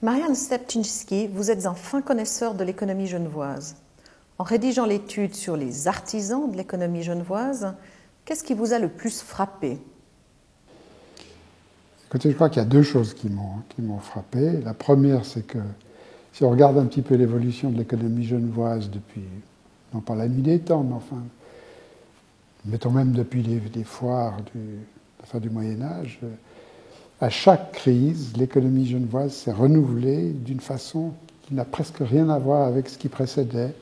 Marian Stepczynski, vous êtes un fin connaisseur de l'économie genevoise. En rédigeant l'étude sur les artisans de l'économie genevoise, qu'est-ce qui vous a le plus frappé? Écoutez, je crois qu'il y a deux choses qui m'ont frappé. La première, c'est que si on regarde un petit peu l'évolution de l'économie genevoise depuis, non pas la nuit des temps, mais enfin, mettons même depuis les foires de la fin du Moyen-Âge, à chaque crise, l'économie genevoise s'est renouvelée d'une façon qui n'a presque rien à voir avec ce qui précédait.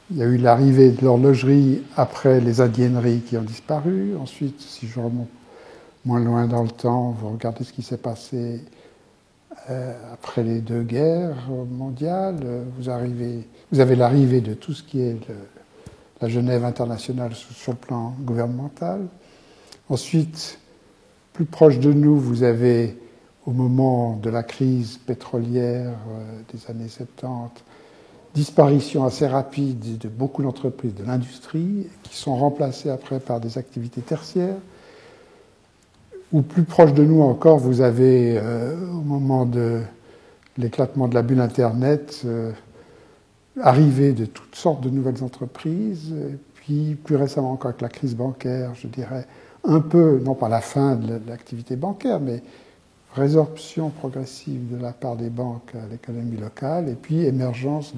Il y a eu l'arrivée de l'horlogerie après les indienneries qui ont disparu. Ensuite, si je remonte moins loin dans le temps, vous regardez ce qui s'est passé après les deux guerres mondiales. Vous avez l'arrivée de tout ce qui est la Genève internationale sur le plan gouvernemental. Ensuite, plus proche de nous, vous avez, au moment de la crise pétrolière des années 70, disparition assez rapide de beaucoup d'entreprises de l'industrie qui sont remplacées après par des activités tertiaires. Ou plus proche de nous encore, vous avez, au moment de l'éclatement de la bulle Internet, arrivée de toutes sortes de nouvelles entreprises, et puis plus récemment encore avec la crise bancaire, je dirais, un peu, non pas la fin de l'activité bancaire, mais résorption progressive de la part des banques à l'économie locale, et puis émergence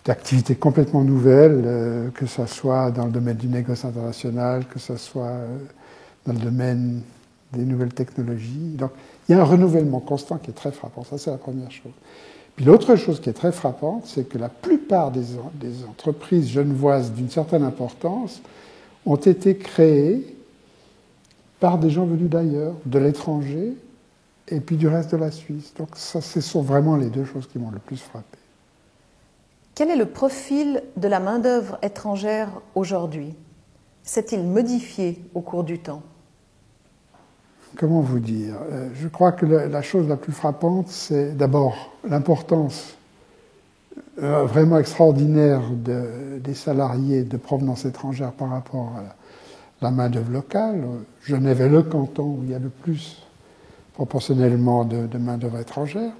d'activités complètement nouvelles, que ce soit dans le domaine du négoce international, que ce soit dans le domaine des nouvelles technologies. Donc, il y a un renouvellement constant qui est très frappant. Ça, c'est la première chose. Puis l'autre chose qui est très frappante, c'est que la plupart des entreprises genevoises d'une certaine importance ont été créées par des gens venus d'ailleurs, de l'étranger, et puis du reste de la Suisse. Donc ça, ce sont vraiment les deux choses qui m'ont le plus frappé. Quel est le profil de la main-d'œuvre étrangère aujourd'hui? S'est-il modifié au cours du temps? Comment vous dire? Je crois que la chose la plus frappante, c'est d'abord l'importance vraiment extraordinaire des salariés de provenance étrangère par rapport à la main-d'œuvre locale. Genève est le canton où il y a le plus proportionnellement de main-d'œuvre étrangère.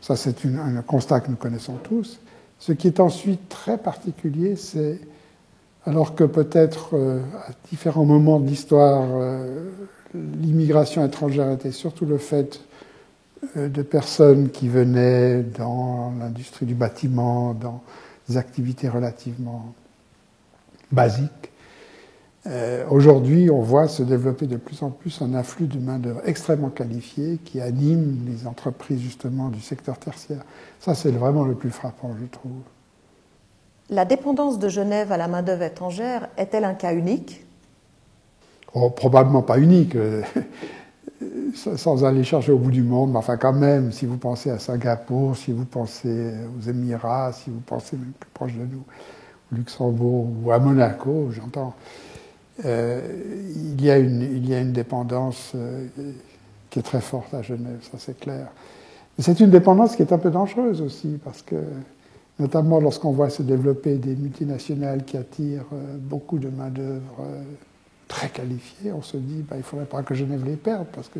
Ça, c'est un constat que nous connaissons tous. Ce qui est ensuite très particulier, c'est alors que peut-être à différents moments de l'histoire, l'immigration étrangère était surtout le fait de personnes qui venaient dans l'industrie du bâtiment, dans des activités relativement basiques. Aujourd'hui, on voit se développer de plus en plus un afflux de main-d'œuvre extrêmement qualifiée qui anime les entreprises justement du secteur tertiaire. Ça, c'est vraiment le plus frappant, je trouve. La dépendance de Genève à la main-d'œuvre étrangère est-elle un cas unique? Oh, probablement pas unique, sans aller chercher au bout du monde, mais enfin quand même, si vous pensez à Singapour, si vous pensez aux Émirats, si vous pensez même plus proche de nous, au Luxembourg ou à Monaco, j'entends, il y a une dépendance qui est très forte à Genève, ça c'est clair. Mais c'est une dépendance qui est un peu dangereuse aussi, parce que notamment lorsqu'on voit se développer des multinationales qui attirent beaucoup de main-d'œuvre très qualifiée, on se dit il ne faudrait pas que Genève les perde, parce que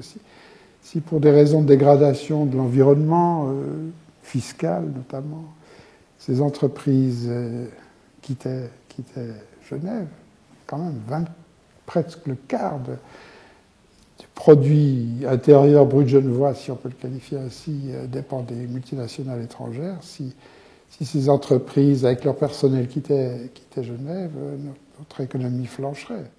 si pour des raisons de dégradation de l'environnement fiscal notamment, ces entreprises quittaient Genève, quand même presque le quart du produit intérieur brut genevois, si on peut le qualifier ainsi, dépend des multinationales étrangères. Si ces entreprises, avec leur personnel, quittaient Genève, notre économie flancherait.